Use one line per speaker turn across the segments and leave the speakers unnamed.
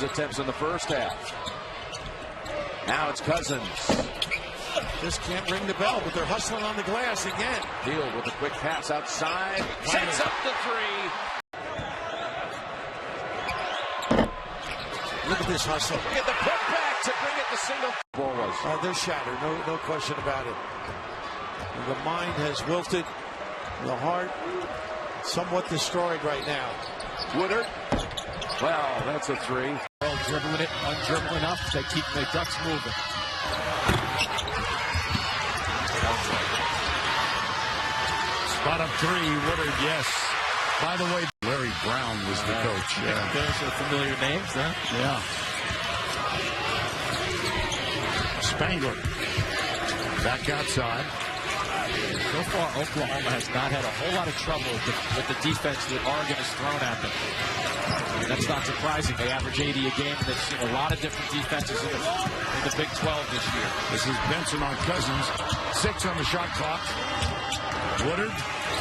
Attempts in the first half. Now it's Cousins.
Just can't ring the bell, but they're hustling on the glass again.
Hield with a quick pass outside. Sets up the three.
Look at this hustle.
Get the putback to bring it to single. Ball was.
They're shattered. No question about it. The mind has wilted. The heart somewhat destroyed right now.
Woodard. Well, that's a three.
Well, dribbling it, undribble enough. They keep the Ducks moving.
Spot up three, Woodard, yes. By the way, Larry Brown was the coach.
Yeah. Those are familiar names, huh?
Yeah. Spangler back outside.
So far, Oklahoma has not had a whole lot of trouble with the defense that Oregon has thrown at them. And that's not surprising. They average 80 a game. They've seen a lot of different defenses in the Big 12 this year.
This is Benson on Cousins. 6 on the shot clock. Woodard,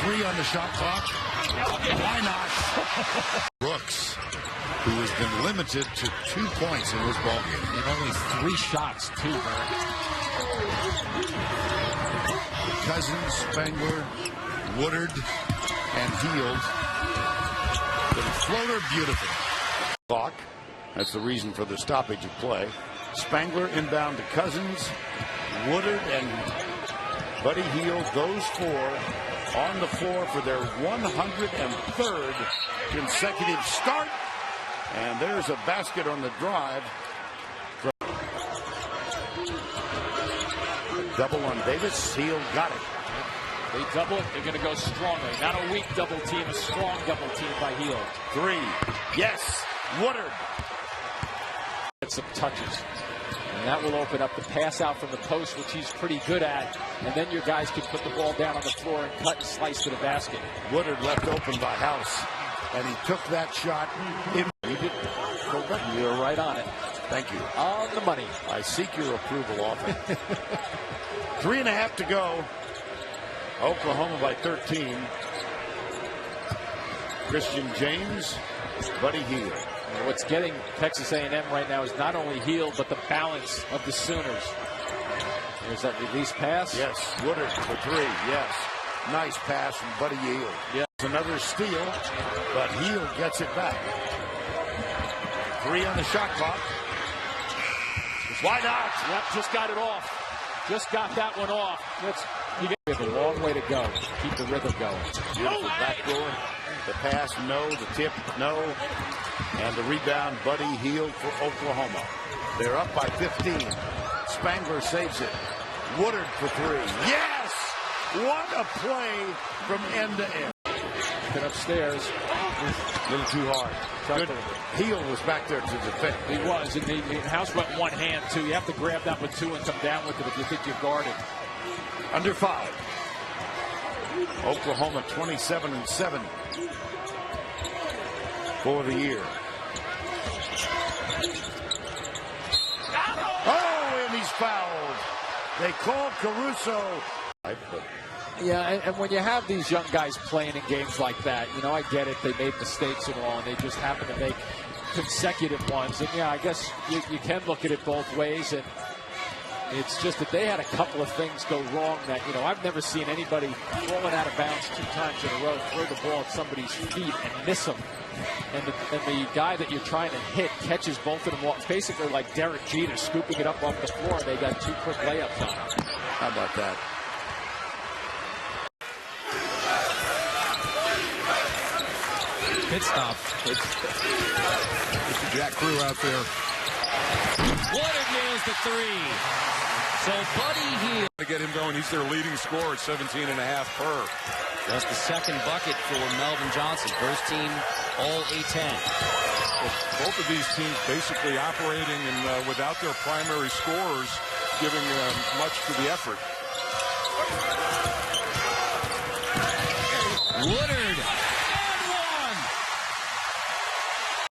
3 on the shot clock. Why not? Brooks, who has been limited to 2 points in this ballgame.
And only 3 shots, too, man.
Cousins, Spangler, Woodard, and Hield. The floater, beautiful. Clock. That's the reason for the stoppage of play. Spangler inbound to Cousins, Woodard, and Buddy Hield. Those 4 on the floor for their 103rd consecutive start. And there's a basket on the drive. Double on Davis. Hield got it.
They double it. They're going to go strongly. Not a weak double team, a strong double team by Hield.
3. Yes. Woodard.
Get some touches. And that will open up the pass out from the post, which he's pretty good at. And then your guys can put the ball down on the floor and cut and slice to the basket.
Woodard left open by House. And he took that shot. He did.
You're right on it.
Thank you.
On the money.
I seek your approval often. 3.5 to go. Oklahoma by 13. Christian James, Buddy Hield.
What's getting Texas A&M right now is not only Hield, but the balance of the Sooners. There's that release pass.
Yes, Woodard for 3. Yes, nice pass from Buddy Hield.
Yeah,
another steal, but Hield gets it back. 3 on the shot clock. Why not?
Yep, just got it off. Just got that one off. You have a long way to go. Keep the rhythm going.
Beautiful backdoor. The pass, no. The tip, no. And the rebound, Buddy Hield for Oklahoma. They're up by 15. Spangler saves it. Woodard for 3. Yes! What a play from end to end.
Get upstairs.
A little too hard. Good. Hield was back there to defend.
He was. And the House went one hand, too. You have to grab that with 2 and come down with it if you think you're guarded.
Under 5. Oklahoma 27-7 for the year. Oh, and he's fouled. They call Caruso.
Yeah, and when you have these young guys playing in games like that, you know, I get it. They made mistakes and all, and they just happen to make consecutive ones. And, yeah, I guess you can look at it both ways. And it's just that they had a couple of things go wrong that, you know, I've never seen anybody rolling out of bounds 2 times in a row, throw the ball at somebody's feet and miss them. And the guy that you're trying to hit catches both of them off, basically like Derek Jeter scooping it up off the floor. They got 2 quick layups on him.
How about that?
Pit stop.
Mr. Jack Crew out there.
Woodard nails the 3. So Buddy Hield
to get him going. He's their leading scorer at 17.5 per.
That's the second bucket for Melvin Johnson. First team all A10.
Both of these teams basically operating and without their primary scorers giving much to the effort.
Woodard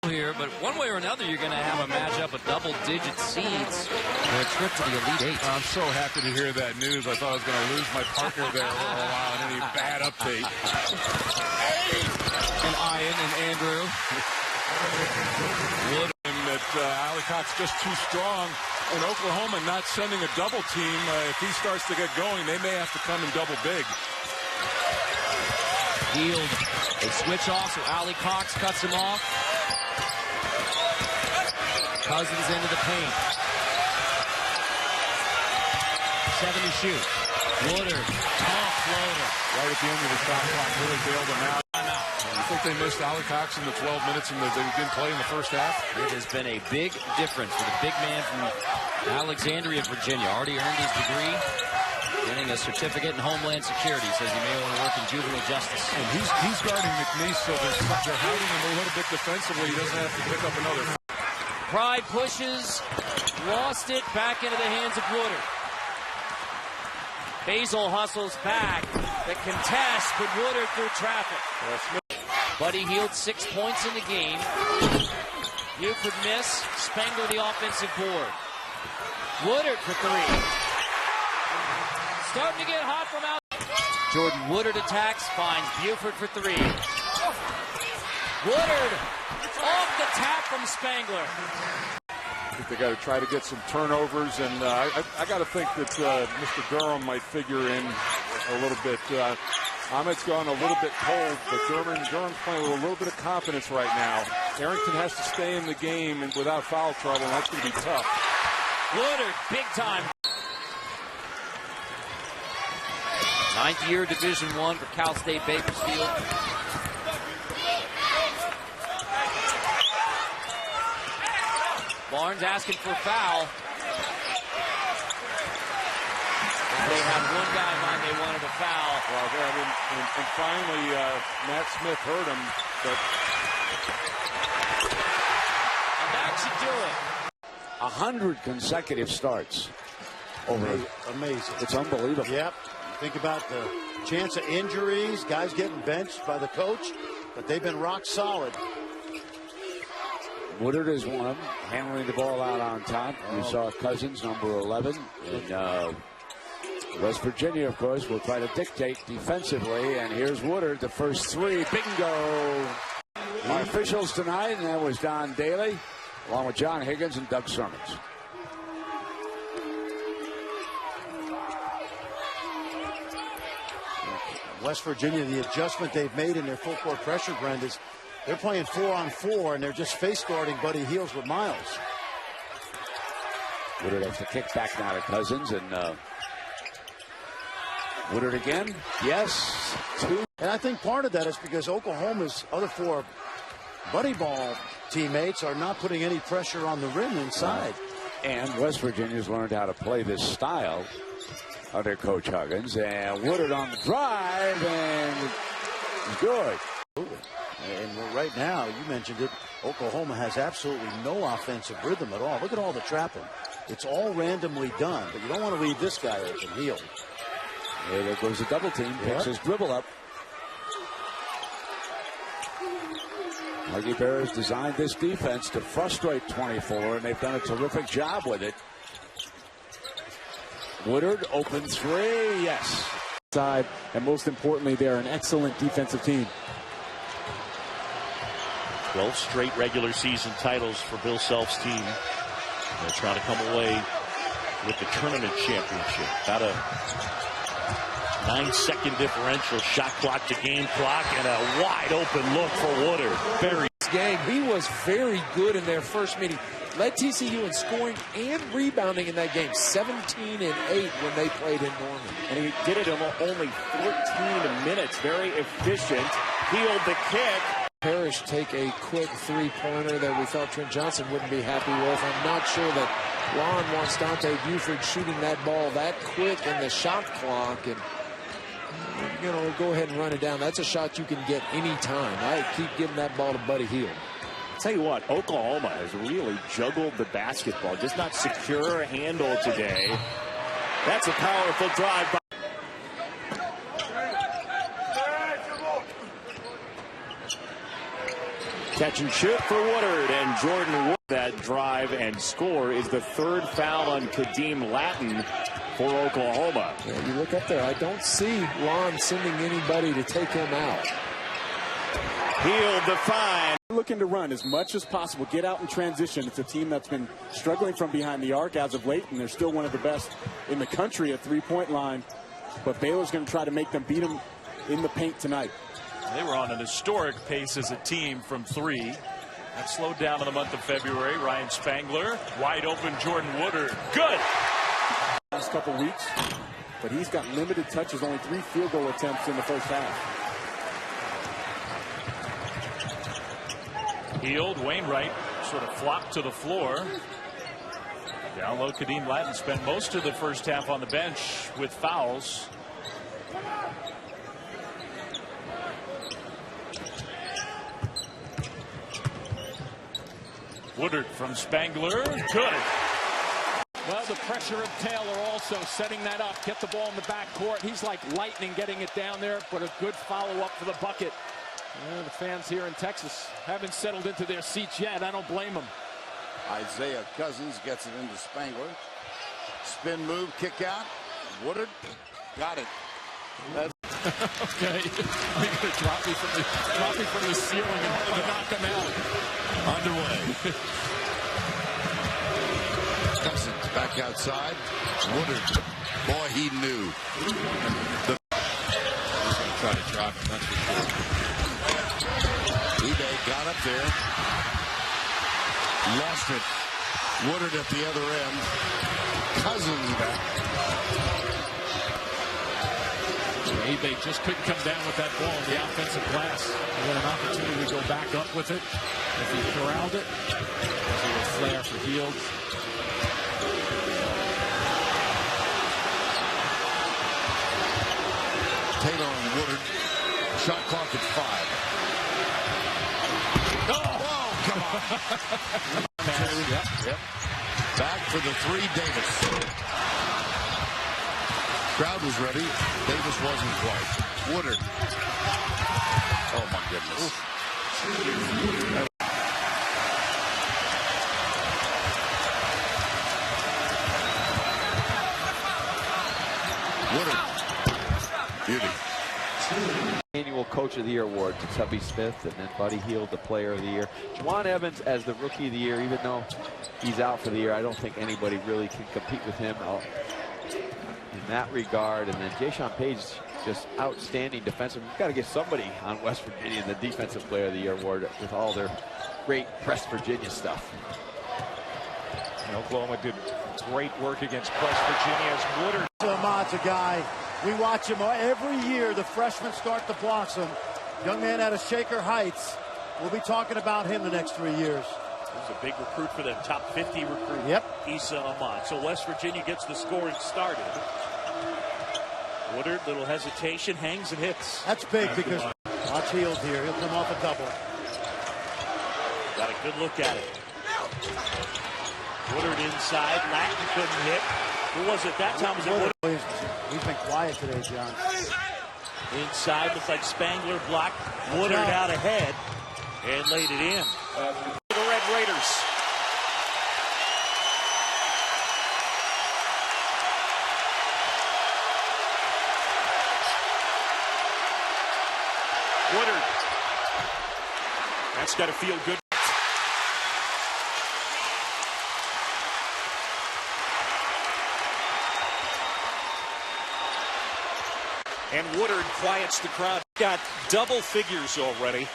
here, but one way or another, you're going to have a matchup of double-digit seeds for a trip to the Elite 8.
I'm so happy to hear that news. I thought I was going to lose my partner there for a while in any bad update.
And Ian and Andrew.
Wood that Ali Cox just too strong. And Oklahoma not sending a double team. If he starts to get going, they may have to come in double big.
Hield, they switch off, so Ali Cox cuts him off. Cousins into the paint. 7 to shoot. Woodard, tough floater.
Right at the end of the shot clock, really bailed them out. You think they missed Ali Cox in the 12 minutes and they didn't play in the first half?
It has been a big difference for the big man from Alexandria, Virginia. Already earned his degree, getting a certificate in Homeland Security. Says he may want to work in juvenile justice.
And he's guarding McNeese, so they're hiding him a little bit defensively. He doesn't have to pick up another.
Pride pushes, lost it, back into the hands of Woodard. Basil hustles back. The contest, but Woodard through traffic. Buddy Hield 6 points in the game. Buford miss. Spangler the offensive board. Woodard for 3. Starting to get hot from out. Jordan Woodard attacks, finds Buford for 3. Woodard off the tap from Spangler.
I think they got to try to get some turnovers, and I got to think that Mr. Durham might figure in a little bit. Ahmed's gone a little bit cold, but Durham's playing with a little bit of confidence right now. Arrington has to stay in the game and without foul trouble, and that's going to be tough.
Woodard, big time. 9th year Division I for Cal State Bakersfield. Barnes asking for a foul. They had one guy in mind they wanted a foul.
Well, and finally, Matt Smith heard him. But
And that should do it.
100 consecutive starts.
Amazing.
It's unbelievable.
Yep. Think about the chance of injuries, guys getting benched by the coach, but they've been rock solid.
Woodard is one of them, handling the ball out on top. You saw Cousins, number 11. And West Virginia, of course, will try to dictate defensively. And here's Woodard, the first 3. Bingo! Our officials tonight, and that was Don Daly, along with John Higgins and Doug Sermons.
West Virginia, the adjustment they've made in their full court pressure, Brent, is they're playing 4-on-4, and they're just face guarding Buddy Hield with Miles.
Woodard has to kick back now to Cousins, and Woodard again. Yes, 2.
And I think part of that is because Oklahoma's other 4 buddy ball teammates are not putting any pressure on the rim inside.
And West Virginia's learned how to play this style under Coach Huggins. And Woodard on the drive, and good.
And right now, you mentioned it, Oklahoma has absolutely no offensive rhythm at all. Look at all the trapping. It's all randomly done, but you don't want to leave this guy open. Hield.
Yeah, there goes the double team. Picks his dribble up. Huggy Bears designed this defense to frustrate 24, and they've done a terrific job with it. Woodard, open 3, yes.
Side, and most importantly, they're an excellent defensive team.
12 straight regular season titles for Bill Self's team. They're trying to come away with the tournament championship. About a 9-second differential, shot clock to game clock, and a wide open look for Woodard. Very
game. He was very good in their first meeting. Led TCU in scoring and rebounding in that game. 17-8 when they played in Norman.
And he did it in only 14 minutes. Very efficient. Hield the kick.
Parrish take a quick 3-pointer that we thought Trent Johnson wouldn't be happy with. I'm not sure that Lon wants Dante Buford shooting that ball that quick in the shot clock. And, you know, go ahead and run it down. That's a shot you can get any time. I keep giving that ball to Buddy Hield.
Tell you what, Oklahoma has really juggled the basketball. Just not secure a handle today. That's a powerful drive by catch and shoot for Woodard, and Jordan Wood. That drive and score is the 3rd foul on Kadeem Latin for Oklahoma.
Yeah, you look up there, I don't see Lon sending anybody to take him out.
Healed the find.
Looking to run as much as possible, get out in transition. It's a team that's been struggling from behind the arc as of late, and they're still one of the best in the country at three-point line. But Baylor's going to try to make them beat them in the paint tonight.
They were on an historic pace as a team from three. That slowed down in the month of February. Ryan Spangler, wide open. Jordan Woodard, good.
Last couple weeks, but he's got limited touches, only 3 field goal attempts in the first half.
Healed, Wainwright sort of flopped to the floor. Down low, Kadeem Lattin spent most of the first half on the bench with fouls. Woodard from Spangler, good.
Well, the pressure of Taylor also setting that up. Get the ball in the backcourt. He's like lightning getting it down there, but a good follow-up for the bucket. The fans here in Texas haven't settled into their seats yet. I don't blame them.
Isaiah Cousins gets it into Spangler. Spin move, kick out. Woodard got it.
Okay, you're going to drop me from the ceiling and knock them out.
Underway. Cousins back outside. Woodard. Boy, he knew. He's going to try to drop him, that's for sure. eBay got up there. Lost it. Woodard at the other end. Cousins back.
eBay just couldn't come down with that ball in the offensive glass. He had an opportunity to go back up with it. If he corralled it, there's a little flare for Fields.
Taylor and Woodard. Shot clock at 5. Oh, come on. Yep. Back for the 3, Davis. Crowd was ready. Davis wasn't quite. Woodard. Oh, my goodness. Woodard. Beauty.
Annual Coach of the Year award to Tubby Smith, and then Buddy Hield, the Player of the Year. Juwan Evans as the Rookie of the Year, even though he's out for the year. I don't think anybody really can compete with him in that regard. And then Jayshawn Page, just outstanding defensive. We've got to give somebody on West Virginia the Defensive Player of the Year award with all their great Press Virginia stuff.
And Oklahoma did great work against West Virginia as Woodard.
Ahmad's a guy. We watch him every year. The freshmen start to blossom. Young man out of Shaker Heights. We'll be talking about him the next 3 years.
He's a big recruit for the top 50 recruit.
Yep.
Issa Ahmad. So West Virginia gets the scoring started. Woodard, little hesitation, hangs and hits.
That's big because watch Hield here. He'll come off a double.
Got a good look at it. Woodard inside. Lattin couldn't hit. Who was it that time? Was it Woodard?
He's been quiet today, John.
Inside, looks like Spangler blocked. Woodard out ahead and laid it in. The Red Raiders. Woodard. That's got to feel good.
And Woodard quiets the crowd. Got double figures already.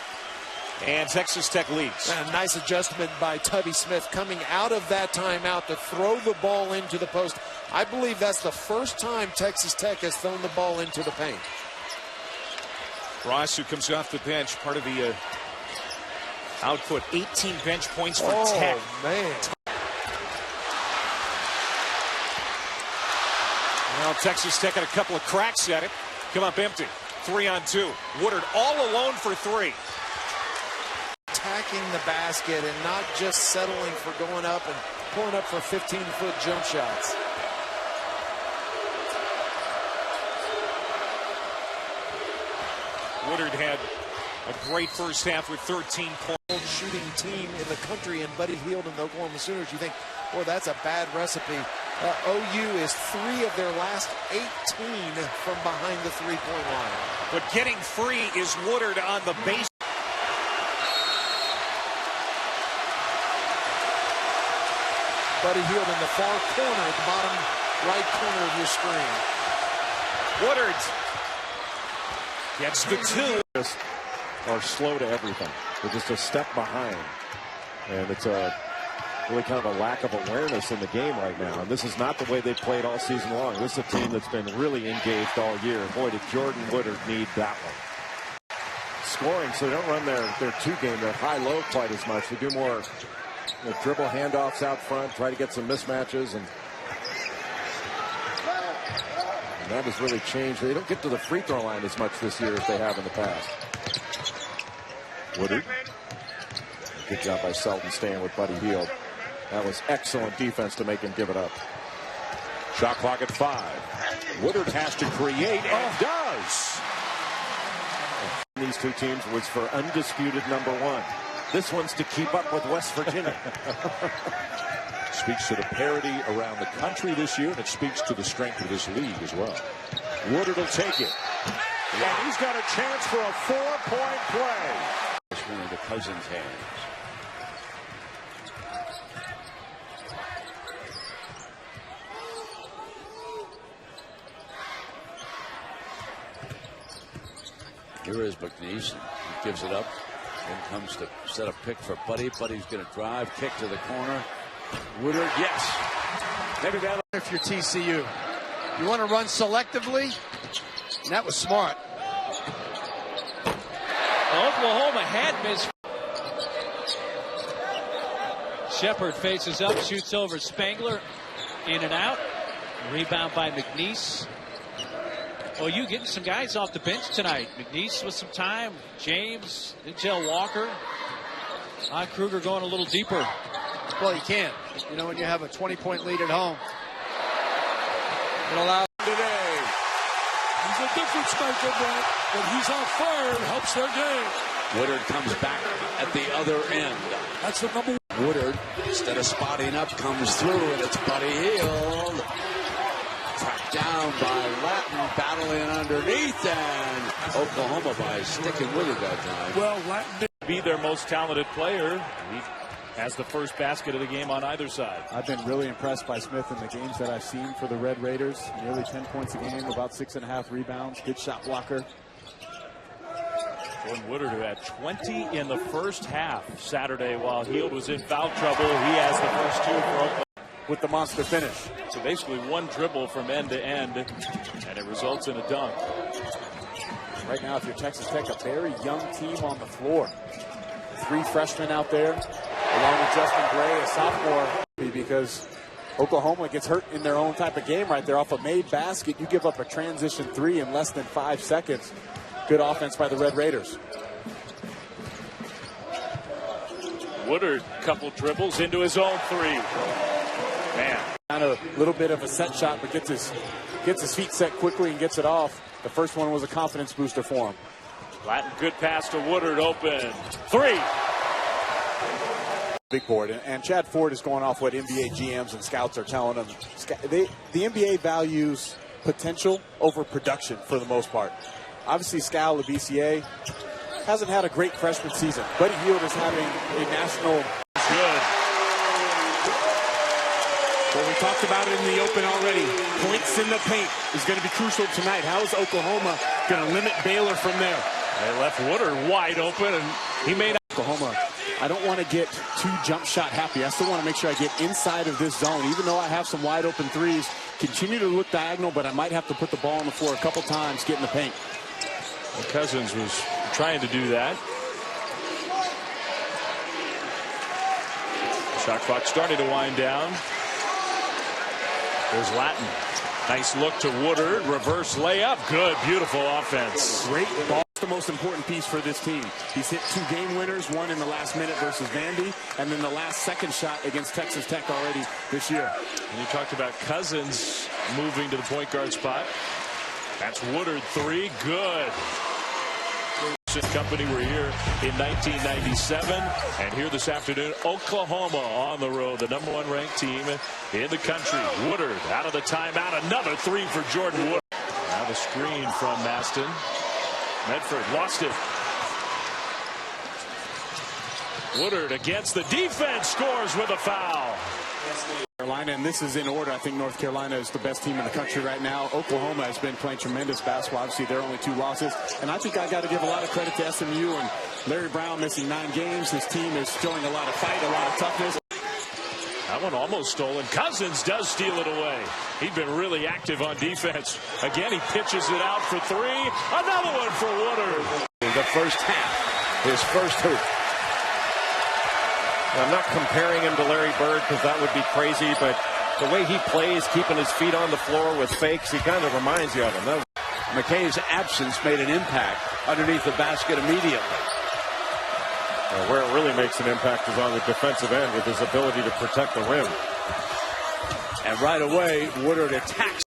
And Texas Tech leads.
And a nice adjustment by Tubby Smith coming out of that timeout to throw the ball into the post. I believe that's the first time Texas Tech has thrown the ball into the paint.
Ross, who comes off the bench, part of the output. 18 bench points for Tech.
Oh, man.
Well, Texas Tech had a couple of cracks at it. Come up empty. 3-on-2. Woodard all alone for 3.
Attacking the basket and not just settling for going up and pulling up for 15-foot jump shots.
Woodard had a great first half with 13 points.
Shooting team in the country, and Buddy Hield and the Oklahoma Sooners. You think, boy, that's a bad recipe. OU is 3 of their last 18 from behind the three-point line.
But getting free is Woodard on the base.
Buddy Hield in the far corner at the bottom right corner of your screen.
Woodard gets the two.
Are slow to everything. They're just a step behind. And it's a really kind of a lack of awareness in the game right now. And this is not the way they played all season long. This is a team that's been really engaged all year. And boy, did Jordan Woodard need that one. Scoring, so they don't run their two game, their high-low quite as much. They do more dribble handoffs out front, try to get some mismatches. And that has really changed. They don't get to the free throw line as much this year as they have in the past. Woodard. Good job by Selton staying with Buddy Hield. That was excellent defense to make him give it up.
Shot clock at 5. Woodard has to create and does.
These two teams was for undisputed #1. This one's to keep up with West Virginia.
Speaks to the parity around the country this year, and it speaks to the strength of this league as well. Woodard will take it. And he's got a chance for a 4-point play.
It's one of the Cousins' hands. Here is McNeese. He gives it up. Then comes to set a pick for Buddy. Buddy's going to drive, kick to the corner. Woodard, yes.
Maybe that if you're TCU. You want to run selectively? And that was smart.
Oklahoma had missed. Shepard faces up, shoots over Spangler. In and out. Rebound by McNeese. Oh, you getting some guys off the bench tonight. McNeese with some time. James, Intel Walker. Kruger going a little deeper.
Well, you can't. You know, when you have a 20-point lead at home. It allows
today. He's a difference maker, Brent. When he's on fire, it helps their game.
Woodard comes back at the other end.
That's the number 1.
Woodard, instead of spotting up, comes through, and it's Buddy Hield. Tracked down by Latin, battling underneath, and Oklahoma by sticking with it that time.
Well, Latin did
be their most talented player. He has the first basket of the game on either side.
I've been really impressed by Smith in the games that I've seen for the Red Raiders. Nearly 10 points a game, about 6.5 rebounds, good shot blocker.
Jordan Woodard, who had 20 in the first half Saturday while Hield was in foul trouble. He has the first 2 for Oklahoma.
With the monster finish.
So basically one dribble from end to end, and it results in a dunk.
Right now, if you're Texas Tech, a very young team on the floor. 3 freshmen out there, along with Justin Gray, a sophomore, because Oklahoma gets hurt in their own type of game right there. Off a made basket, you give up a transition 3 in less than 5 seconds. Good offense by the Red Raiders.
Woodard, couple dribbles into his own 3. Man.
Kind of a little bit of a set shot, but gets his feet set quickly and gets it off. The first one was a confidence booster for him.
Latin, good pass to Woodard, open. 3.
Big board, and Chad Ford is going off what NBA GMs and scouts are telling him. The NBA values potential over production for the most part. Obviously, Scal, the BCA, hasn't had a great freshman season. Buddy Hield is having a national
good.
Well, we talked about it in the open already. Points in the paint is going to be crucial tonight. How is Oklahoma going to limit Baylor from there?
They left Woodard wide open, and he made
Oklahoma. I don't want to get too jump shot happy. I still want to make sure I get inside of this zone. Even though I have some wide open threes, continue to look diagonal, but I might have to put the ball on the floor a couple times, get in the paint.
Well, Cousins was trying to do that. Shot clock starting to wind down. There's Latin. Nice look to Woodard. Reverse layup. Good, beautiful offense.
Great ball. The most important piece for this team. He's hit 2 game winners, one in the last minute versus Vandy, and then the last second shot against Texas Tech already this year.
And you talked about Cousins moving to the point guard spot. That's Woodard 3. Good. Company were here in 1997, and here this afternoon, Oklahoma on the road, the #1 ranked team in the country. Woodard out of the timeout, another 3 for Jordan Woodard. Now the screen from Maston. Medford lost it. Woodard against the defense, scores with a foul.
Carolina, and this is in order. I think North Carolina is the best team in the country right now. Oklahoma has been playing tremendous basketball. Obviously, they're only 2 losses. And I think I got to give a lot of credit to SMU and Larry Brown missing 9 games. His team is showing a lot of fight, a lot of toughness.
That one almost stolen. Cousins does steal it away. He'd been really active on defense. Again, he pitches it out for 3. Another one for Woodard.
The first half, his first hoop.
I'm not comparing him to Larry Bird because that would be crazy, but the way he plays, keeping his feet on the floor with fakes, he kind of reminds you of him.
McKay's absence made an impact underneath the basket immediately.
Well, where it really makes an impact is on the defensive end with his ability to protect the rim.
And right away, Woodard attacks.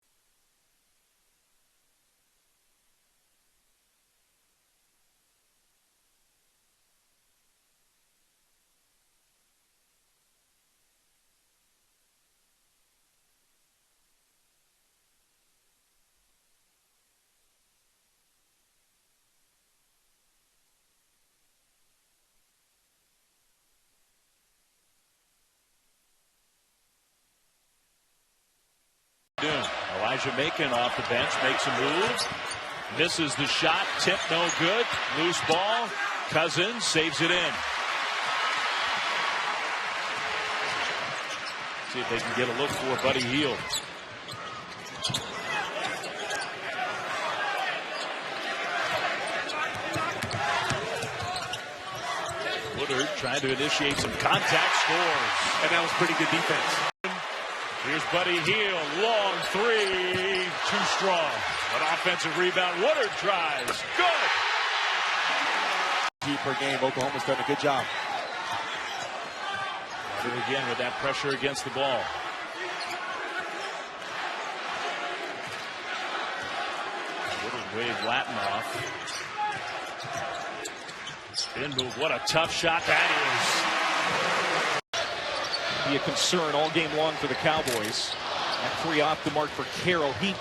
Elijah Macon off the bench makes a move, misses the shot, tip no good, loose ball. Cousins saves it in. See if they can get a look for Buddy Hield. Woodard trying to initiate some contact, scores.
And that was pretty good defense.
Here's Buddy Hield, long 3, too strong. An offensive rebound, Woodard tries, good!
Per game, Oklahoma's done a good job.
Woodard again with that pressure against the ball. Woodard waved Latin off. Spin move, what a tough shot that is.
Be a concern all game long for the Cowboys. That 3 off the mark for Carroll. He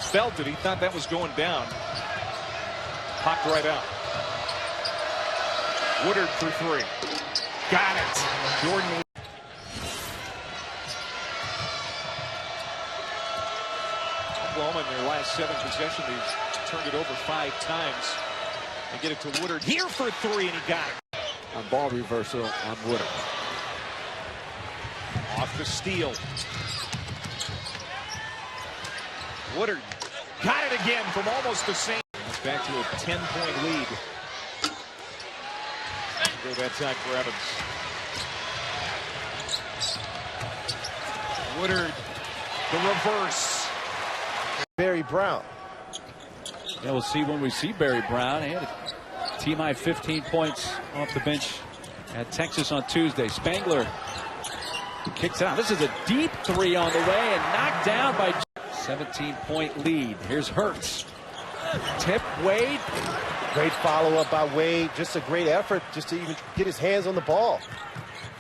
felt it. He thought that was going down. Popped right out. Woodard for 3. Got it. Jordan. Oklahoma in their last 7 possessions, they've turned it over 5 times. They get it to Woodard here for 3, and he got it.
On ball reversal on Woodard.
Off the steal. Woodard got it again from almost the same. It's back to a 10-point lead. Go that time for Evans. Woodard, the reverse.
Barry Brown.
Yeah, we'll see when we see Barry Brown. He had a team-high 15 points off the bench at Texas on Tuesday. Spangler kicks out. This is a deep 3 on the way and knocked down by 17-point lead. Here's Hurts. Tip, Wade.
Great follow-up by Wade. Just a great effort just to even get his hands on the ball.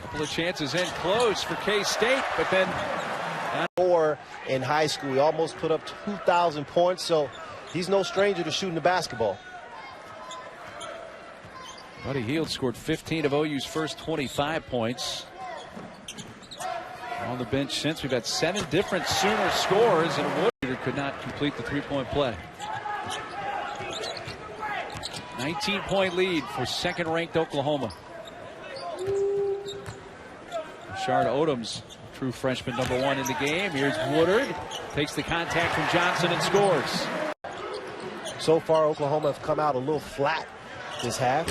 Couple of chances in close for K-State, but then...
Or in high school, he almost put up 2,000 points, so he's no stranger to shooting the basketball.
Buddy Hield scored 15 of OU's first 25 points. On the bench since, we've had 7 different Sooner scores, and Woodard could not complete the 3-point play. 19-point lead for second-ranked Oklahoma. Rashard Odoms, true freshman #1 in the game. Here's Woodard, takes the contact from Johnson and scores.
So far, Oklahoma have come out a little flat this half.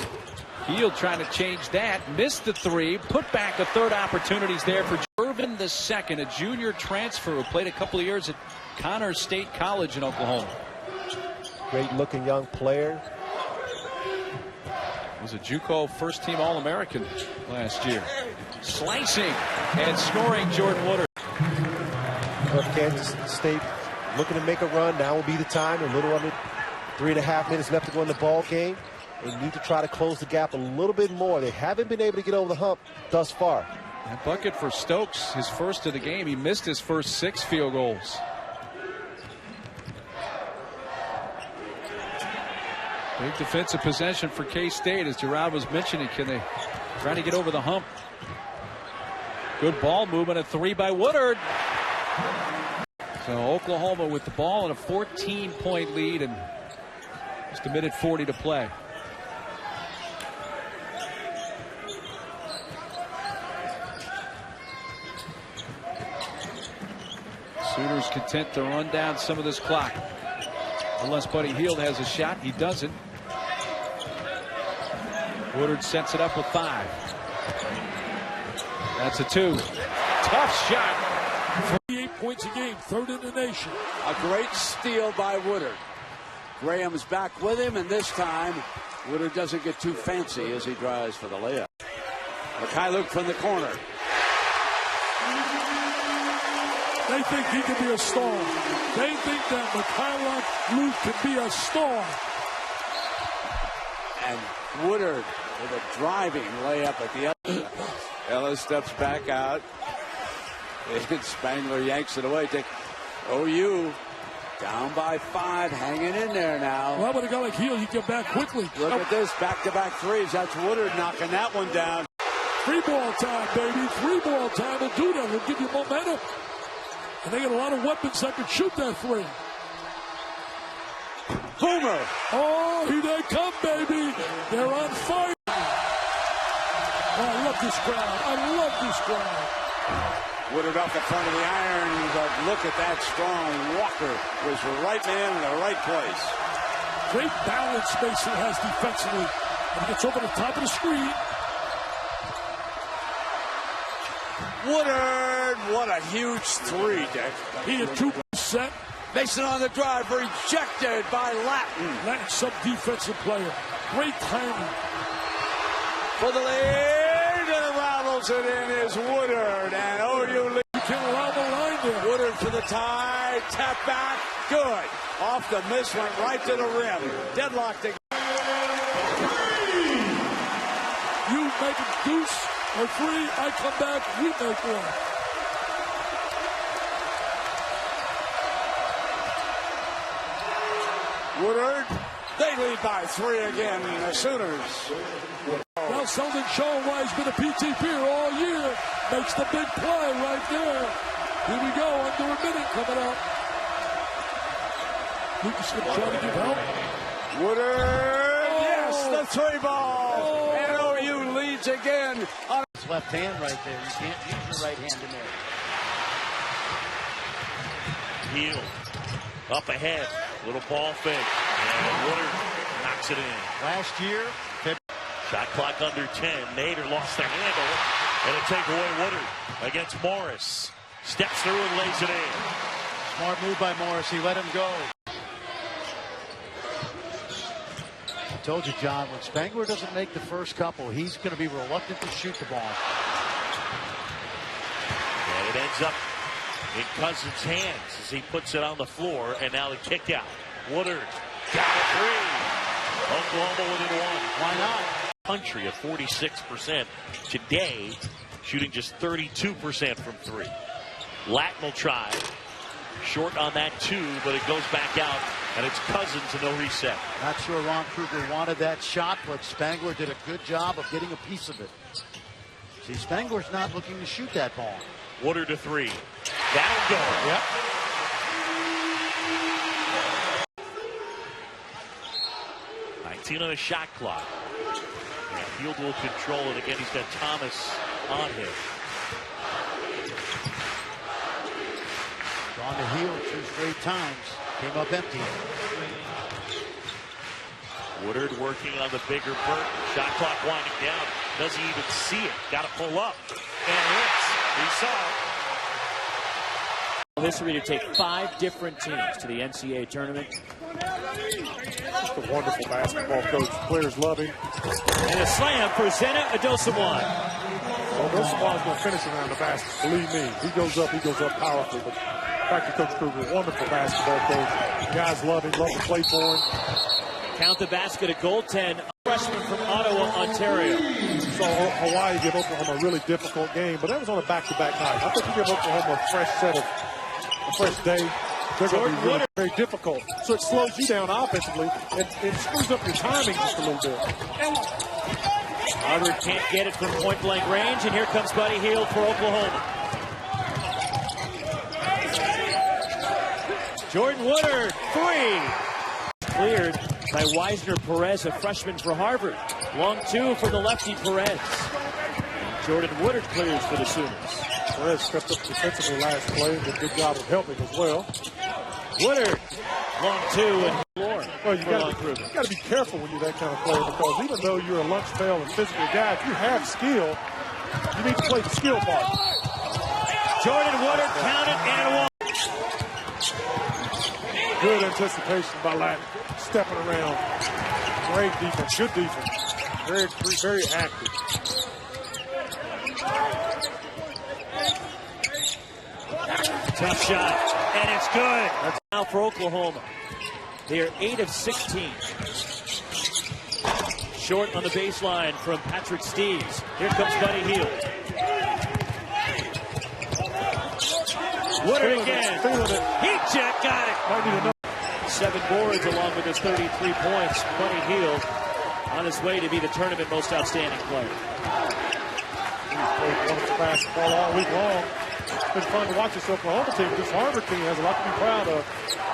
Hield trying to change that, missed the 3, put back a third opportunities there for Irvin II, a junior transfer who played a couple of years at Connors State College in Oklahoma.
Great looking young player.
Was a JUCO first-team All-American last year. Slicing and scoring Jordan Woodard.
North Kansas State looking to make a run. Now will be the time. A little under 3.5 minutes left to go in the ball game. They need to try to close the gap a little bit more. They haven't been able to get over the hump thus far.
That bucket for Stokes, his first of the game. He missed his first 6 field goals. Big defensive possession for K-State, as Gerard was mentioning. Can they try to get over the hump? Good ball movement, a three by Woodard. So Oklahoma with the ball and a 14-point lead and just a minute 40 to play. Sooners content to run down some of this clock. Unless Buddy Hield has a shot, he doesn't. Woodard sets it up with 5. That's a 2. Tough shot.
48 points a game, 3rd in the nation.
A great steal by Woodard. Graham's back with him, and this time Woodard doesn't get too fancy as he drives for the layup. Mikhailuk from the corner.
They think he can be a star. They think that Mikhailuk can be a star.
And Woodard with a driving layup at the other. Ellis steps back out. And Spangler yanks it away. Take OU down by 5, hanging in there now.
Well, with a guy like Hield, he can get back quickly.
Look at this, back-to-back threes. That's Woodard knocking that one down.
3-ball time, baby. 3-ball time will do that. It'll give you momentum. And they got a lot of weapons that can shoot that 3.
Boomer.
Oh, here they come, baby. They're on fire. Oh, I love this crowd. I love this crowd.
Woodard off the front of the iron, but look at that strong Walker. Was the right man in the right place.
Great balance space he has defensively. And he gets over the top of the screen.
Woodard, what a huge 3, Dick.
He had 2 set.
Mason on the drive, rejected by Latin.
Latin, some defensive player. Great timing.
For the lead, and rattles it in is Woodard. And OU lead.
You can't allow the line there.
Woodard for the tie, tap back, good. Off the miss, went right to the rim. Deadlocked again.
You make a deuce or 3, I come back, we make 1.
Woodard, they lead by 3 again, the Sooners.
Well, Selden showing why he's been a PTP all year. Makes the big play right there. Here we go, under a minute coming up. Lucas going to try to give help.
Woodard, yes, the 3-ball.
Oh.
And OU leads again. On
his left hand right there. You can't use your right hand in there.
Hield up ahead, little ball fake, and Woodard knocks it in.
Last year,
shot clock under 10. Nader lost the handle, and a takeaway Woodard against Morris. Steps through and lays it in.
Smart move by Morris. He let him go. I told you, John, when Spangler doesn't make the first couple, he's going to be reluctant to shoot the ball.
And it ends up in Cousins' hands as he puts it on the floor, and now the kick out. Woodard got a 3. Oklahoma within 1.
Why not?
Country at 46%. Today, shooting just 32% from 3. Latin will try. Short on that 2, but it goes back out, and it's Cousins and no reset.
Not sure Ron Kruger wanted that shot, but Spangler did a good job of getting a piece of it. See, Spangler's not looking to shoot that ball.
Woodard to 3. That'll go.
Yep.
On a shot clock. And Hield will control it. Again, he's got Thomas on him.
Gone to Hield 2 straight times. Came up empty.
Woodard working on the bigger Burton. Shot clock winding down. Doesn't even see it. Got to pull up. And hits. He saw it.
History to take 5 different teams to the NCAA tournament.
Just a wonderful basketball coach. Players love him.
And a slam for Zena Adosawan.
Well, Adosawan's going to finish around the basket. Believe me, he goes up powerfully. But back to Coach Kruger, wonderful basketball coach. Guys love him, love to play for him.
Count the basket, a goaltend. Freshman from Ottawa, Ontario.
So Hawaii gave Oklahoma a really difficult game, but that was on a back-to-back night. I think you give Oklahoma a fresh day. They're going to be really very difficult. So it slows you down offensively and it screws up your timing just a little bit.
Harvard can't get it from point-blank range, and here comes Buddy Hield for Oklahoma. Jordan Woodard, 3. Cleared by Wisner-Perez, a freshman for Harvard. Long 2 for the lefty Perez. And Jordan Woodard clears for the Sooners.
Perez stepped up defensively last play and did a good job of helping as well.
Woodard, long 2 and floor.
Well, you got to be careful when you're that kind of player, because even though you're a lunch pail and physical guy, if you have skill, you need to play the skill part.
Jordan Woodard counted and 1.
Good anticipation by Latin, stepping around. Great defense, good defense. Very active.
Tough shot, and it's good. That's now for Oklahoma. They are 8 of 16. Short on the baseline from Patrick Steeves. Here comes Buddy Hield. Woodard again. Heat check, got it. 7 boards along with his 33 points. Buddy Hield on his way to be the tournament most outstanding player.
He's played wonderful basketball all week long. It's been fun to watch this Oklahoma team. This Harvard team has a lot to be proud of.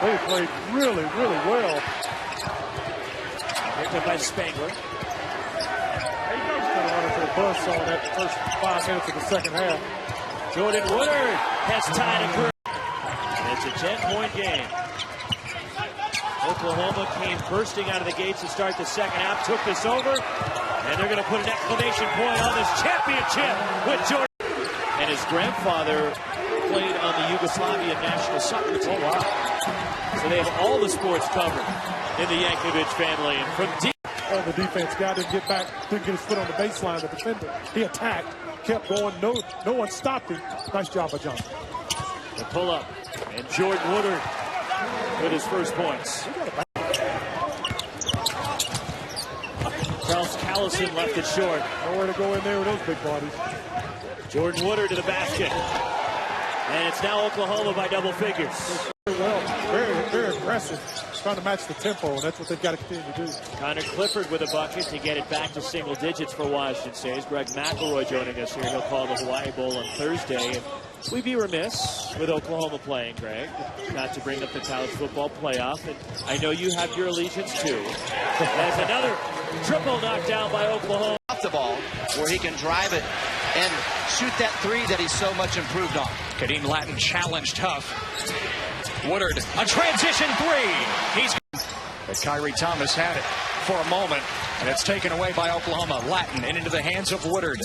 They played really, really well.
Picked up by Spangler.
He's kind of running for a buzzsaw in that first 5 minutes of the second half.
Jordan Woodard has tied a career. It's a 10-point game. Oklahoma came bursting out of the gates to start the second half, took this over, and they're going to put an exclamation point on this championship with Jordan. And his grandfather played on the Yugoslavian national soccer team. Oh, wow. So they have all the sports covered in the Yankovic family. And from deep.
Oh, the defense guy didn't get back, didn't get his foot on the baseline. The defender, he attacked, kept going. No one stopped him. Nice job by Johnson.
The pull up. And Jordan Woodard with his first points. Charles Callison left it short.
Nowhere to go in there with those big bodies.
Jordan Woodard to the basket. And it's now Oklahoma by double figures.
Very well, very aggressive. Trying to match the tempo, and that's what they've got to continue to do.
Connor Clifford with a bucket to get it back to single digits for Washington State. Greg McElroy joining us here. He'll call the Hawaii Bowl on Thursday. And we'd be remiss with Oklahoma playing, Greg, not to bring up the college football playoff. And I know you have your allegiance too. As another triple knocked down by Oklahoma.
Off the ball where he can drive it and shoot that 3 that he's so much improved on.
Kadeem Latin challenged tough. Woodard, a transition 3. But Kyrie Thomas had it for a moment, and it's taken away by Oklahoma. Latin and into the hands of Woodard.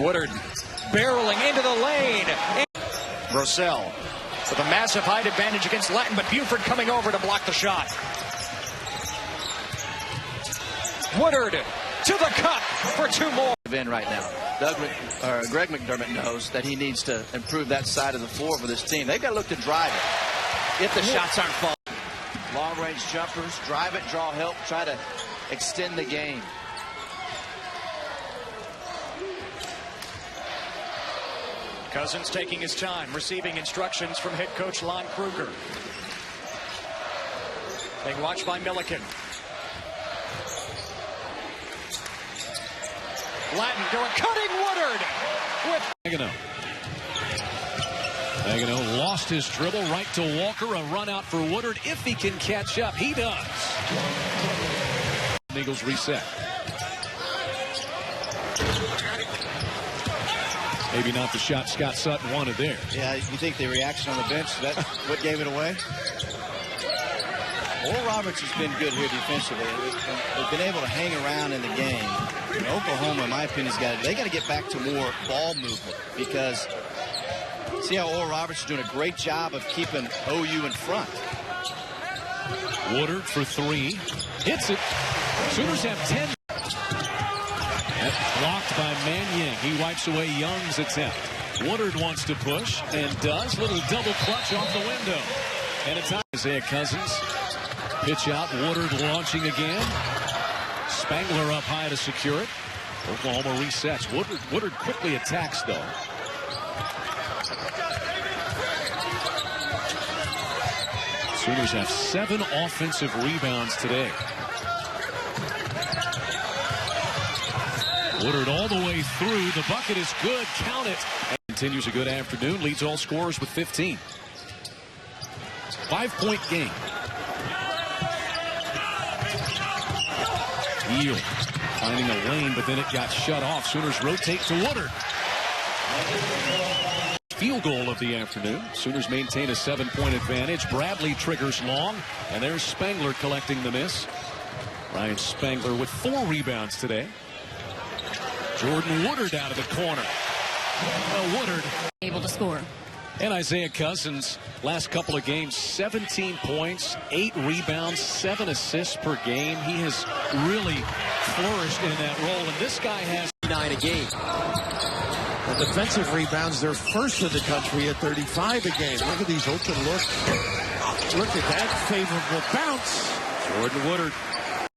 Woodard barreling into the lane. Rossell with a massive height advantage against Latin, but Buford coming over to block the shot. Woodard to the cup for 2 more.
In right now, Greg McDermott knows that he needs to improve that side of the floor for this team. They've got to look to drive it if the shots aren't falling. Long-range jumpers, drive it, draw help, try to extend the game.
Cousins taking his time, receiving instructions from head coach Lon Kruger. Being watched by Milliken. Latin going, cutting Woodard with
Agano lost his dribble right to Walker. A run out for Woodard if he can catch up. He does. Eagles reset. Maybe not the shot Scott Sutton wanted there.
Yeah, you think the reaction on the bench, that's what gave it away? Oral Roberts has been good here defensively. They've been able to hang around in the game. And Oklahoma, in my opinion, they got to get back to more ball movement, because see how Oral Roberts is doing a great job of keeping OU in front.
Woodard for 3. Hits it. Sooners have 10. That's blocked by Manning. He wipes away Young's attempt. Woodard wants to push and does. Little double clutch off the window. And it's Isaiah Cousins. Pitch out. Woodard launching again. Spangler up high to secure it. Oklahoma resets. Woodard quickly attacks, though.
Sooners have 7 offensive rebounds today. Woodard all the way through. The bucket is good. Count it. Continues a good afternoon. Leads all scorers with 15. 5-point game. Hield finding a lane, but then it got shut off. Sooners rotate to Woodard. Field goal of the afternoon. Sooners maintain a 7-point advantage. Bradley triggers long, and there's Spangler collecting the miss. Ryan Spangler with 4 rebounds today. Jordan Woodard out of the corner. Woodard
able to score.
And Isaiah Cousins, last couple of games, 17 points, 8 rebounds, 7 assists per game. He has really flourished in that role, and this guy has
9 a game. The defensive rebounds, they're first in the country at 35 a game. Look at these open looks. Look at that favorable bounce.
Jordan Woodard.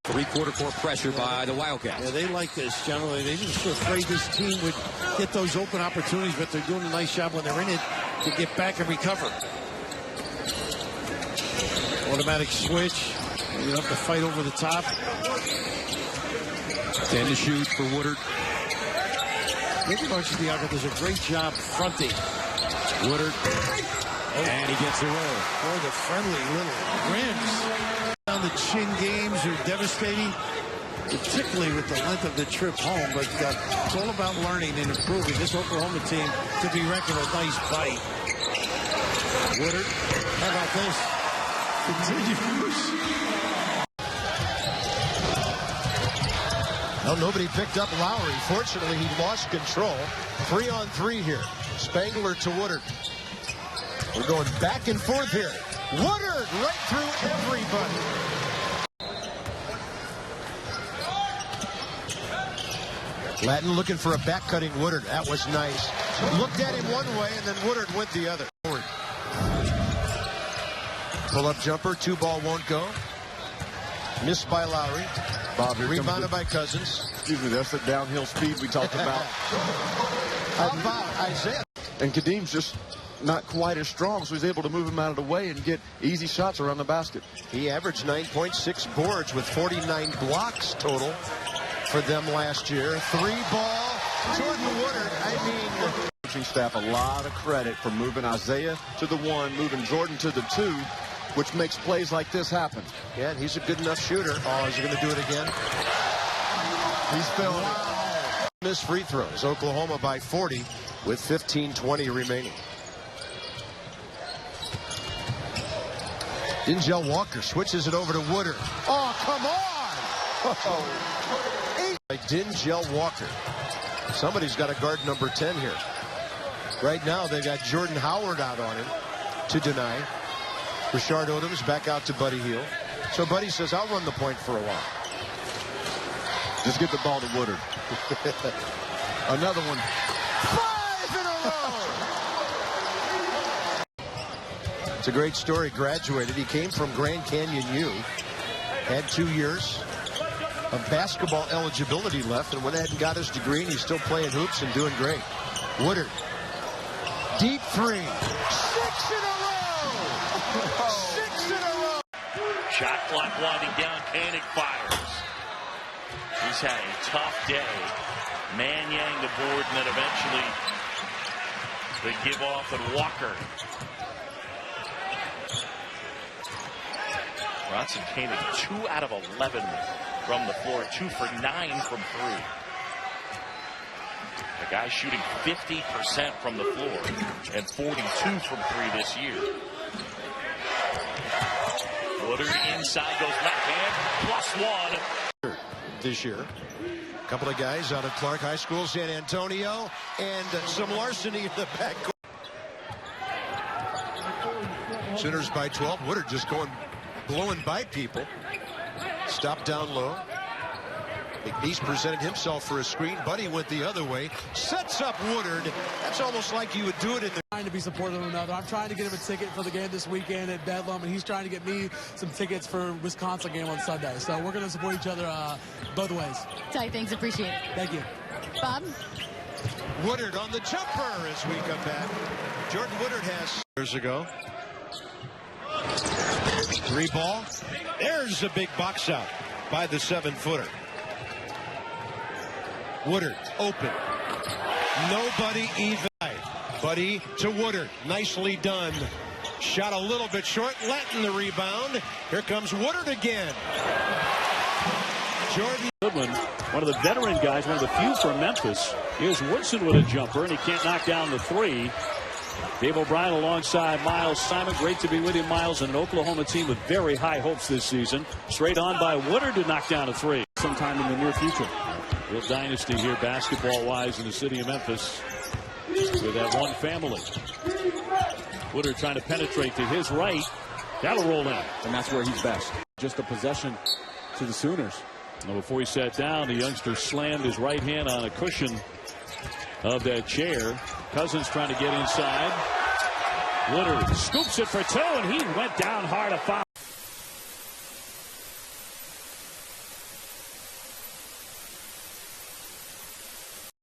3/4 court pressure by the Wildcats.
Yeah, they like this generally. They just were afraid this team would get those open opportunities, but they're doing a nice job when they're in it to get back and recover. Automatic switch. You have to fight over the top.
10 to shoot for Woodard.
Ricky Marchidiaga does a great job fronting.
Woodard. And he gets the roll.
Boy, the friendly little rims. On the chin games are devastating, particularly with the length of the trip home, but it's all about learning and improving. This Oklahoma team to be reckoned a nice bite. Woodard, how about this? Continues.
Well, nobody picked up Lowry. Fortunately, he lost control. 3-on-3 here. Spangler to Woodard. We're going back and forth here. Woodard right through everybody. Latin looking for a back-cutting Woodard. That was nice. Looked at him one way, and then Woodard went the other. Pull-up jumper. 2-ball won't go. Missed by Lowry. Rebounded by Cousins.
Excuse me, that's the downhill speed we talked about.
How about Isaiah?
And Kadim's just not quite as strong, so he's able to move him out of the way and get easy shots around the basket.
He averaged 9.6 boards with 49 blocks total for them last year. 3-ball. Jordan Woodard,
coaching staff a lot of credit for moving Isaiah to the 1, moving Jordan to the 2, which makes plays like this happen.
Yeah, and he's a good enough shooter. Oh, is he going to do it again?
He's feeling it.
Missed free throws. Oklahoma by 40 with 15:20 remaining. Denzel Walker switches it over to Woodard. Oh, come on! Oh. Denzel Walker. Somebody's got to guard number 10 here. Right now, they got Jordan Howard out on him to deny. Rashard Odoms back out to Buddy Hield. So Buddy says, I'll run the point for a while.
Just get the ball to Woodard. Another one.
5 in a row! It's a great story. Graduated. He came from Grand Canyon U. Had 2 years of basketball eligibility left and went ahead and got his degree, and he's still playing hoops and doing great. Woodard. Deep 3. 6 in a row! 6 in a row!
Shot clock winding down. Koenig fires. He's had a tough day. Manniang the board, and then eventually the give off and Walker. Bronson Koenig 2 out of 11 from the floor, 2 for 9 from 3. The guy shooting 50% from the floor and 42 from 3 this year. Woodard inside goes backhand, +1.
This year. A couple of guys out of Clark High School, San Antonio, and some larceny in the backcourt. Sooners by 12. Woodard just blowing by people. Stopped down low. McNeese presented himself for a screen. Buddy went the other way. Sets up Woodard. That's almost like you would do it in the...
Trying to be supportive of another. I'm trying to get him a ticket for the game this weekend at Bedlam, and he's trying to get me some tickets for Wisconsin game on Sunday. So we're going to support each other both ways.
Tight, thanks. Appreciate it.
Thank you.
Bob?
Woodard on the jumper as we come back. Jordan Woodard has years ago.
Three ball. There's a big box out by the 7-footer. Woodard open. Nobody even. Buddy to Woodard. Nicely done. Shot a little bit short. Letting the rebound. Here comes Woodard again. Jordan
Goodwin, one of the veteran guys, one of the few from Memphis. Here's Woodson with a jumper, and he can't knock down the three. Dave O'Brien alongside Miles Simon. Great to be with him, Miles, and an Oklahoma team with very high hopes this season. Straight on by Woodard to knock down a three.
Sometime in the near future.
Real dynasty here, basketball-wise, in the city of Memphis with that one family. Woodard trying to penetrate to his right. That'll roll in.
And that's where he's best. Just a possession to the Sooners.
Now, before he sat down, the youngster slammed his right hand on a cushion of that chair. Cousins trying to get inside. Woodard scoops it for two, and he went down hard to foul.